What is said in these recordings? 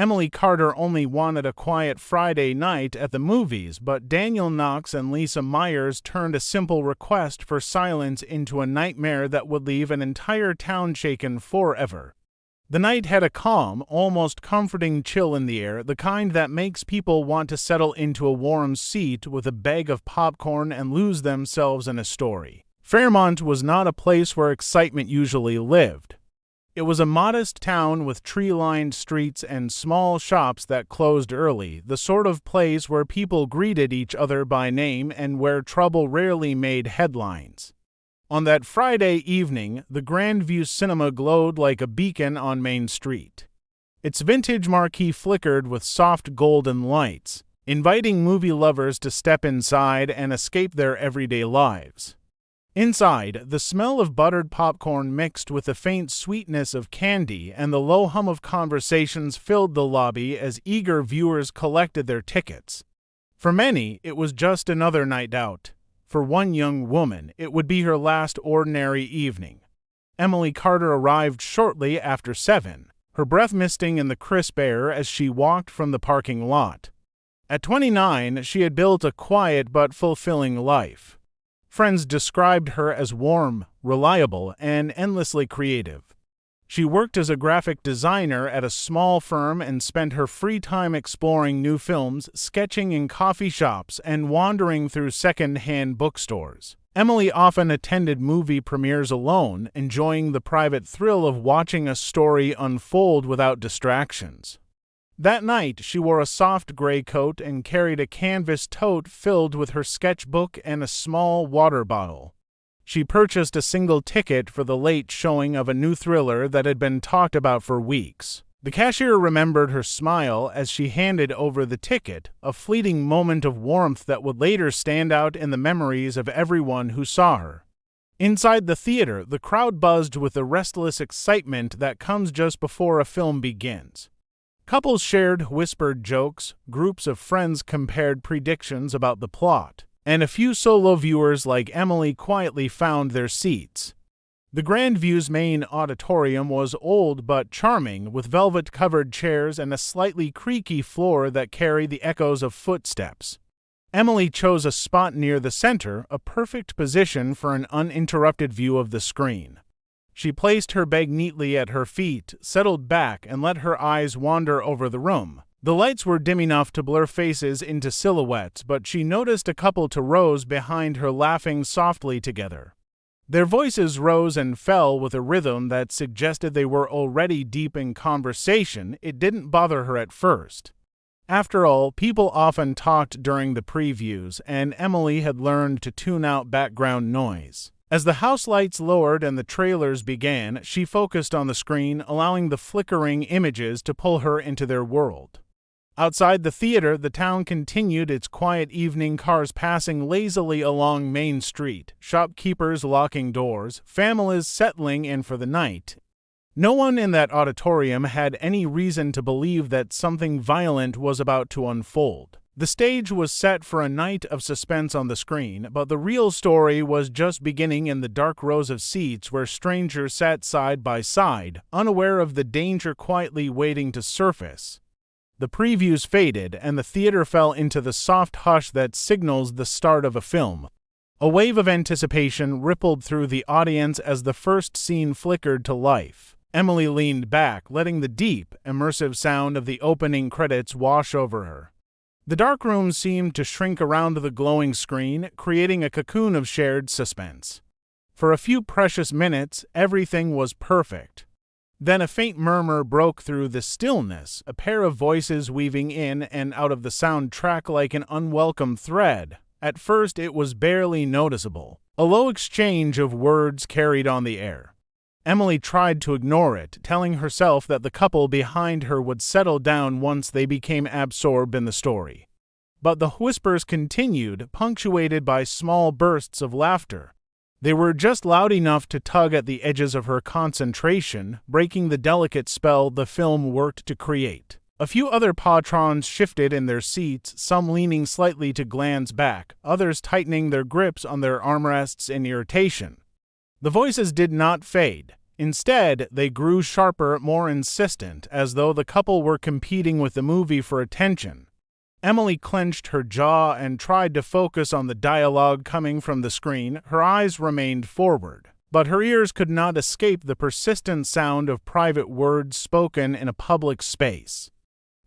Emily Carter only wanted a quiet Friday night at the movies, but Daniel Knox and Lisa Myers turned a simple request for silence into a nightmare that would leave an entire town shaken forever. The night had a calm, almost comforting chill in the air, the kind that makes people want to settle into a warm seat with a bag of popcorn and lose themselves in a story. Fairmont was not a place where excitement usually lived. It was a modest town with tree-lined streets and small shops that closed early, the sort of place where people greeted each other by name and where trouble rarely made headlines. On that Friday evening, the Grandview Cinema glowed like a beacon on Main Street. Its vintage marquee flickered with soft golden lights, inviting movie lovers to step inside and escape their everyday lives. Inside, the smell of buttered popcorn mixed with the faint sweetness of candy and the low hum of conversations filled the lobby as eager viewers collected their tickets. For many, it was just another night out. For one young woman, it would be her last ordinary evening. Emily Carter arrived shortly after 7, her breath misting in the crisp air as she walked from the parking lot. At 29, she had built a quiet but fulfilling life. Friends described her as warm, reliable, and endlessly creative. She worked as a graphic designer at a small firm and spent her free time exploring new films, sketching in coffee shops, and wandering through second-hand bookstores. Emily often attended movie premieres alone, enjoying the private thrill of watching a story unfold without distractions. That night, she wore a soft gray coat and carried a canvas tote filled with her sketchbook and a small water bottle. She purchased a single ticket for the late showing of a new thriller that had been talked about for weeks. The cashier remembered her smile as she handed over the ticket, a fleeting moment of warmth that would later stand out in the memories of everyone who saw her. Inside the theater, the crowd buzzed with the restless excitement that comes just before a film begins. Couples shared whispered jokes, groups of friends compared predictions about the plot, and a few solo viewers like Emily quietly found their seats. The Grandview's main auditorium was old but charming, with velvet-covered chairs and a slightly creaky floor that carried the echoes of footsteps. Emily chose a spot near the center, a perfect position for an uninterrupted view of the screen. She placed her bag neatly at her feet, settled back, and let her eyes wander over the room. The lights were dim enough to blur faces into silhouettes, but she noticed a couple to rows behind her laughing softly together. Their voices rose and fell with a rhythm that suggested they were already deep in conversation. It didn't bother her at first. After all, people often talked during the previews, and Emily had learned to tune out background noise. As the house lights lowered and the trailers began, she focused on the screen, allowing the flickering images to pull her into their world. Outside the theater, the town continued its quiet evening, cars passing lazily along Main Street, shopkeepers locking doors, families settling in for the night. No one in that auditorium had any reason to believe that something violent was about to unfold. The stage was set for a night of suspense on the screen, but the real story was just beginning in the dark rows of seats where strangers sat side by side, unaware of the danger quietly waiting to surface. The previews faded, and the theater fell into the soft hush that signals the start of a film. A wave of anticipation rippled through the audience as the first scene flickered to life. Emily leaned back, letting the deep, immersive sound of the opening credits wash over her. The dark room seemed to shrink around the glowing screen, creating a cocoon of shared suspense. For a few precious minutes, everything was perfect. Then a faint murmur broke through the stillness, a pair of voices weaving in and out of the soundtrack like an unwelcome thread. At first, it was barely noticeable. A low exchange of words carried on the air. Emily tried to ignore it, telling herself that the couple behind her would settle down once they became absorbed in the story. But the whispers continued, punctuated by small bursts of laughter. They were just loud enough to tug at the edges of her concentration, breaking the delicate spell the film worked to create. A few other patrons shifted in their seats, some leaning slightly to glance back, others tightening their grips on their armrests in irritation. The voices did not fade. Instead, they grew sharper, more insistent, as though the couple were competing with the movie for attention. Emily clenched her jaw and tried to focus on the dialogue coming from the screen. Her eyes remained forward, but her ears could not escape the persistent sound of private words spoken in a public space.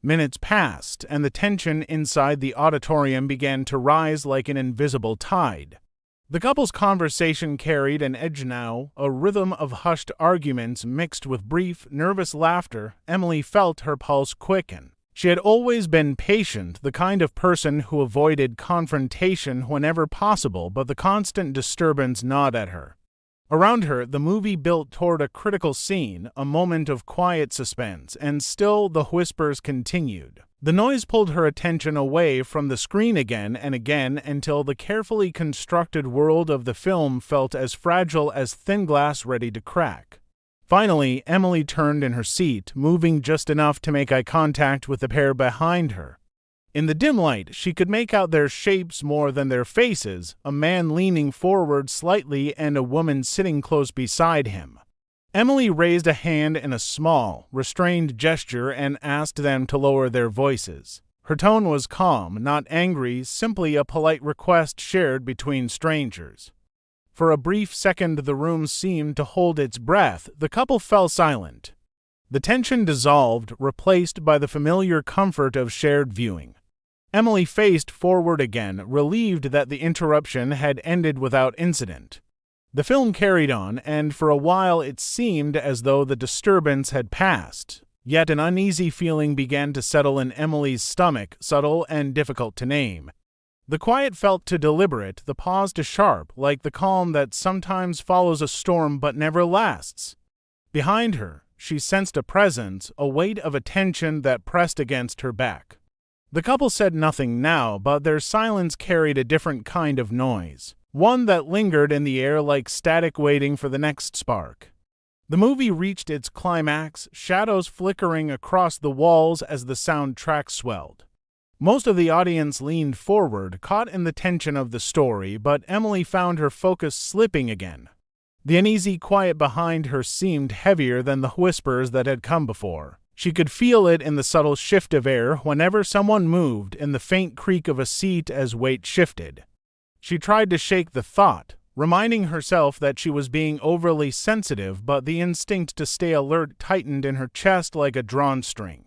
Minutes passed, and the tension inside the auditorium began to rise like an invisible tide. The couple's conversation carried an edge now, a rhythm of hushed arguments mixed with brief, nervous laughter. Emily felt her pulse quicken. She had always been patient, the kind of person who avoided confrontation whenever possible, but the constant disturbance gnawed at her. Around her, the movie built toward a critical scene, a moment of quiet suspense, and still the whispers continued. The noise pulled her attention away from the screen again and again until the carefully constructed world of the film felt as fragile as thin glass ready to crack. Finally, Emily turned in her seat, moving just enough to make eye contact with the pair behind her. In the dim light, she could make out their shapes more than their faces, a man leaning forward slightly and a woman sitting close beside him. Emily raised a hand in a small, restrained gesture and asked them to lower their voices. Her tone was calm, not angry, simply a polite request shared between strangers. For a brief second the room seemed to hold its breath. The couple fell silent. The tension dissolved, replaced by the familiar comfort of shared viewing. Emily faced forward again, relieved that the interruption had ended without incident. The film carried on, and for a while it seemed as though the disturbance had passed. Yet an uneasy feeling began to settle in Emily's stomach, subtle and difficult to name. The quiet felt too deliberate, the pause too sharp, like the calm that sometimes follows a storm but never lasts. Behind her, she sensed a presence, a weight of attention that pressed against her back. The couple said nothing now, but their silence carried a different kind of noise, one that lingered in the air like static waiting for the next spark. The movie reached its climax, shadows flickering across the walls as the soundtrack swelled. Most of the audience leaned forward, caught in the tension of the story, but Emily found her focus slipping again. The uneasy quiet behind her seemed heavier than the whispers that had come before. She could feel it in the subtle shift of air whenever someone moved, in the faint creak of a seat as weight shifted. She tried to shake the thought, reminding herself that she was being overly sensitive, but the instinct to stay alert tightened in her chest like a drawn string.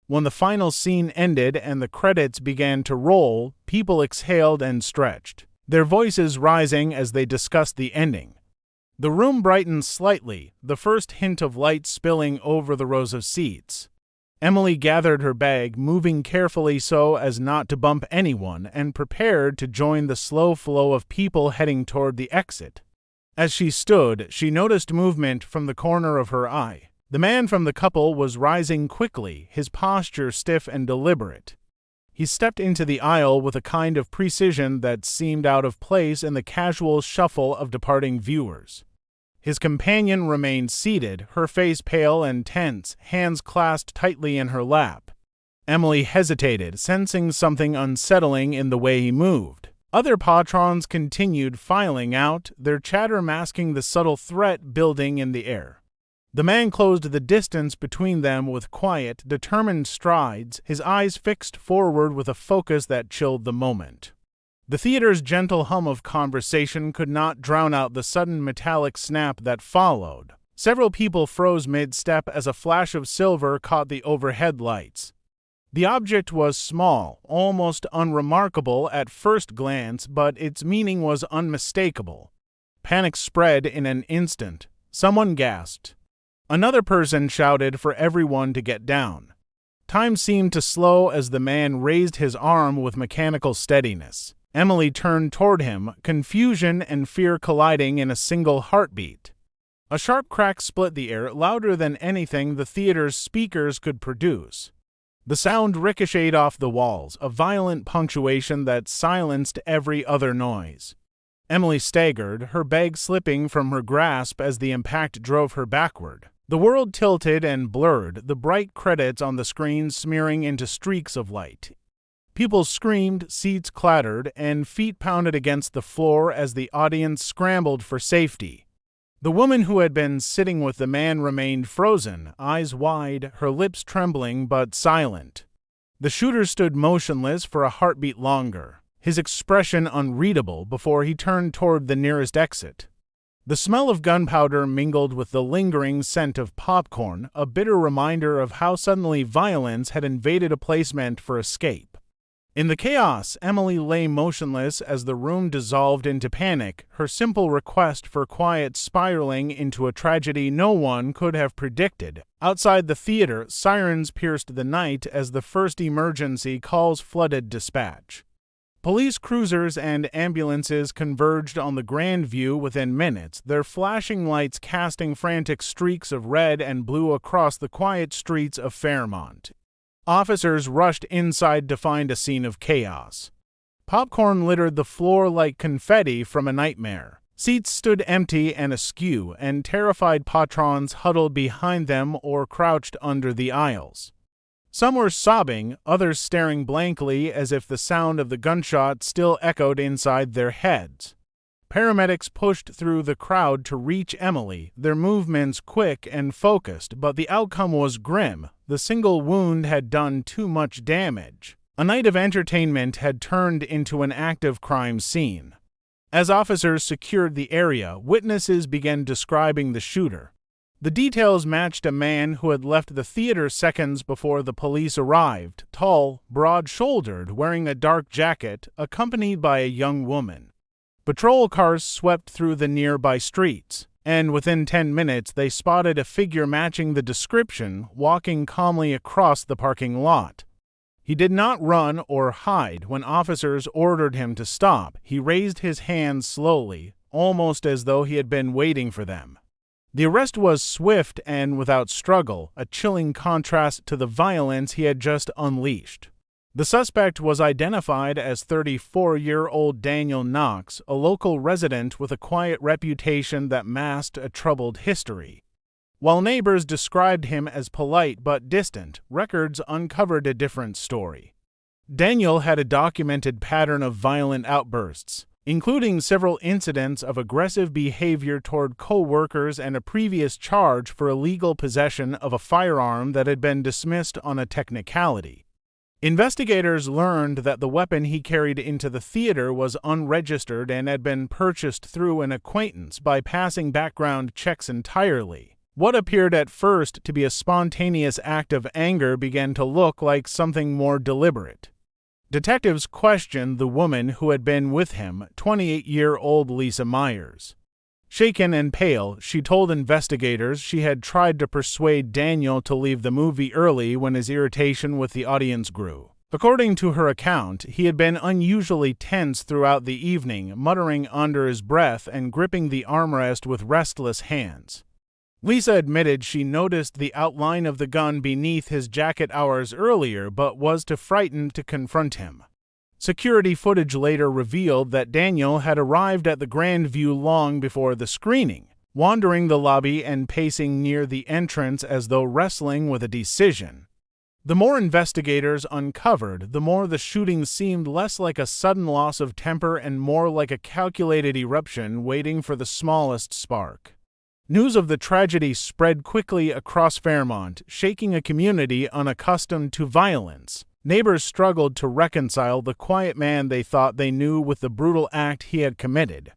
When the final scene ended and the credits began to roll, people exhaled and stretched, their voices rising as they discussed the ending. The room brightened slightly, the first hint of light spilling over the rows of seats. Emily gathered her bag, moving carefully so as not to bump anyone, and prepared to join the slow flow of people heading toward the exit. As she stood, she noticed movement from the corner of her eye. The man from the couple was rising quickly, his posture stiff and deliberate. He stepped into the aisle with a kind of precision that seemed out of place in the casual shuffle of departing viewers. His companion remained seated, her face pale and tense, hands clasped tightly in her lap. Emily hesitated, sensing something unsettling in the way he moved. Other patrons continued filing out, their chatter masking the subtle threat building in the air. The man closed the distance between them with quiet, determined strides, his eyes fixed forward with a focus that chilled the moment. The theater's gentle hum of conversation could not drown out the sudden metallic snap that followed. Several people froze mid-step as a flash of silver caught the overhead lights. The object was small, almost unremarkable at first glance, but its meaning was unmistakable. Panic spread in an instant. Someone gasped. Another person shouted for everyone to get down. Time seemed to slow as the man raised his arm with mechanical steadiness. Emily turned toward him, confusion and fear colliding in a single heartbeat. A sharp crack split the air, louder than anything the theater's speakers could produce. The sound ricocheted off the walls, a violent punctuation that silenced every other noise. Emily staggered, her bag slipping from her grasp as the impact drove her backward. The world tilted and blurred, the bright credits on the screen smearing into streaks of light. People screamed, seats clattered, and feet pounded against the floor as the audience scrambled for safety. The woman who had been sitting with the man remained frozen, eyes wide, her lips trembling but silent. The shooter stood motionless for a heartbeat longer, his expression unreadable before he turned toward the nearest exit. The smell of gunpowder mingled with the lingering scent of popcorn, a bitter reminder of how suddenly violence had invaded a place meant for escape. In the chaos, Emily lay motionless as the room dissolved into panic, her simple request for quiet spiraling into a tragedy no one could have predicted. Outside the theater, sirens pierced the night as the first emergency calls flooded dispatch. Police cruisers and ambulances converged on the Grand View within minutes, their flashing lights casting frantic streaks of red and blue across the quiet streets of Fairmont. Officers rushed inside to find a scene of chaos. Popcorn littered the floor like confetti from a nightmare. Seats stood empty and askew, and terrified patrons huddled behind them or crouched under the aisles. Some were sobbing, others staring blankly as if the sound of the gunshot still echoed inside their heads. Paramedics pushed through the crowd to reach Emily, their movements quick and focused, but the outcome was grim. The single wound had done too much damage. A night of entertainment had turned into an active crime scene. As officers secured the area, witnesses began describing the shooter. The details matched a man who had left the theater seconds before the police arrived, tall, broad-shouldered, wearing a dark jacket, accompanied by a young woman. Patrol cars swept through the nearby streets, and within 10 minutes they spotted a figure matching the description, walking calmly across the parking lot. He did not run or hide when officers ordered him to stop. He raised his hands slowly, almost as though he had been waiting for them. The arrest was swift and without struggle, a chilling contrast to the violence he had just unleashed. The suspect was identified as 34-year-old Daniel Knox, a local resident with a quiet reputation that masked a troubled history. While neighbors described him as polite but distant, records uncovered a different story. Daniel had a documented pattern of violent outbursts, including several incidents of aggressive behavior toward co-workers and a previous charge for illegal possession of a firearm that had been dismissed on a technicality. Investigators learned that the weapon he carried into the theater was unregistered and had been purchased through an acquaintance, bypassing background checks entirely. What appeared at first to be a spontaneous act of anger began to look like something more deliberate. Detectives questioned the woman who had been with him, 28-year-old Lisa Myers. Shaken and pale, she told investigators she had tried to persuade Daniel to leave the movie early when his irritation with the audience grew. According to her account, he had been unusually tense throughout the evening, muttering under his breath and gripping the armrest with restless hands. Lisa admitted she noticed the outline of the gun beneath his jacket hours earlier, but was too frightened to confront him. Security footage later revealed that Daniel had arrived at the Grand View long before the screening, wandering the lobby and pacing near the entrance as though wrestling with a decision. The more investigators uncovered, the more the shooting seemed less like a sudden loss of temper and more like a calculated eruption waiting for the smallest spark. News of the tragedy spread quickly across Fairmont, shaking a community unaccustomed to violence. Neighbors struggled to reconcile the quiet man they thought they knew with the brutal act he had committed.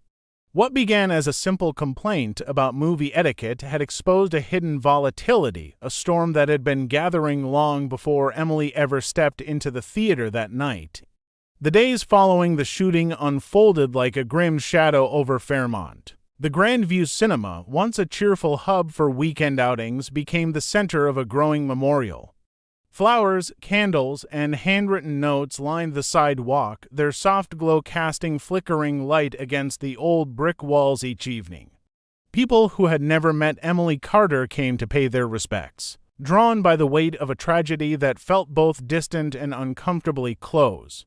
What began as a simple complaint about movie etiquette had exposed a hidden volatility, a storm that had been gathering long before Emily ever stepped into the theater that night. The days following the shooting unfolded like a grim shadow over Fairmont. The Grand View Cinema, once a cheerful hub for weekend outings, became the center of a growing memorial. Flowers, candles, and handwritten notes lined the sidewalk, their soft glow casting flickering light against the old brick walls each evening. People who had never met Emily Carter came to pay their respects, drawn by the weight of a tragedy that felt both distant and uncomfortably close.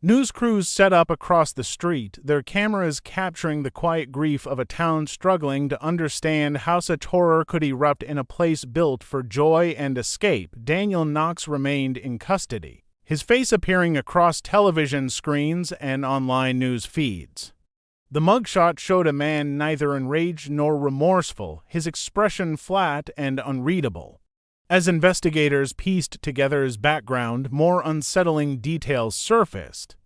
News crews set up across the street, their cameras capturing the quiet grief of a town struggling to understand how such horror could erupt in a place built for joy and escape. Daniel Knox remained in custody, his face appearing across television screens and online news feeds. The mugshot showed a man neither enraged nor remorseful, his expression flat and unreadable. As investigators pieced together his background, more unsettling details surfaced.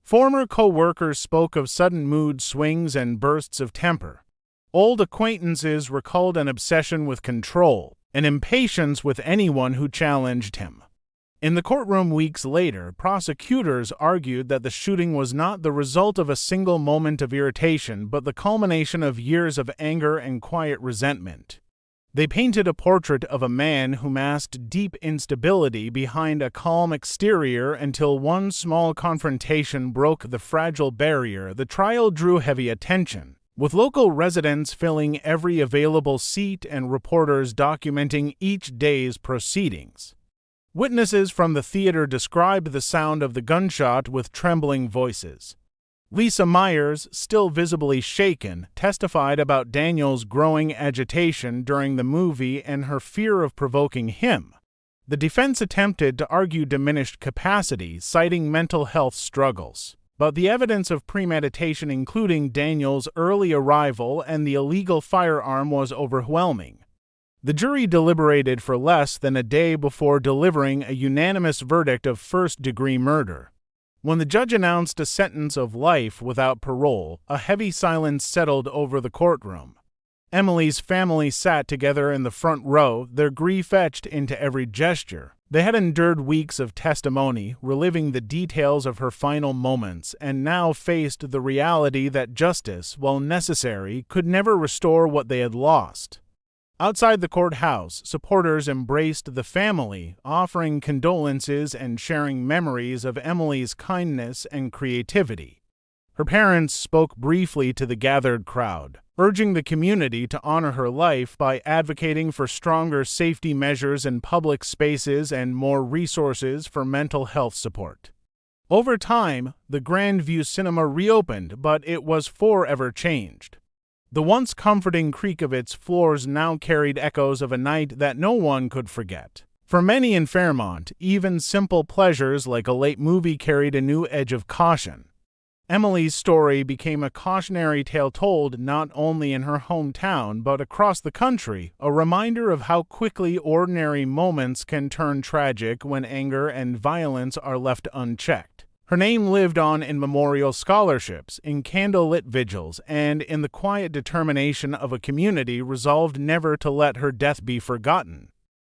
Former co-workers spoke of sudden mood swings and bursts of temper. Old acquaintances recalled an obsession with control, an impatience with anyone who challenged him. In the courtroom weeks later, prosecutors argued that the shooting was not the result of a single moment of irritation, but the culmination of years of anger and quiet resentment. They painted a portrait of a man who masked deep instability behind a calm exterior until one small confrontation broke the fragile barrier. The trial drew heavy attention, with local residents filling every available seat and reporters documenting each day's proceedings. Witnesses from the theater described the sound of the gunshot with trembling voices. Lisa Myers, still visibly shaken, testified about Daniel's growing agitation during the movie and her fear of provoking him. The defense attempted to argue diminished capacity, citing mental health struggles, but the evidence of premeditation, including Daniel's early arrival and the illegal firearm, was overwhelming. The jury deliberated for less than a day before delivering a unanimous verdict of first-degree murder. When the judge announced a sentence of life without parole, a heavy silence settled over the courtroom. Emily's family sat together in the front row, their grief etched into every gesture. They had endured weeks of testimony, reliving the details of her final moments, and now faced the reality that justice, while necessary, could never restore what they had lost. Outside the courthouse, supporters embraced the family, offering condolences and sharing memories of Emily's kindness and creativity. Her parents spoke briefly to the gathered crowd, urging the community to honor her life by advocating for stronger safety measures in public spaces and more resources for mental health support. Over time, the Grandview Cinema reopened, but it was forever changed. The once comforting creak of its floors now carried echoes of a night that no one could forget. For many in Fairmont, even simple pleasures like a late movie carried a new edge of caution. Emily's story became a cautionary tale told not only in her hometown but across the country, a reminder of how quickly ordinary moments can turn tragic when anger and violence are left unchecked. Her name lived on in memorial scholarships, in candlelit vigils, and in the quiet determination of a community resolved never to let her death be forgotten.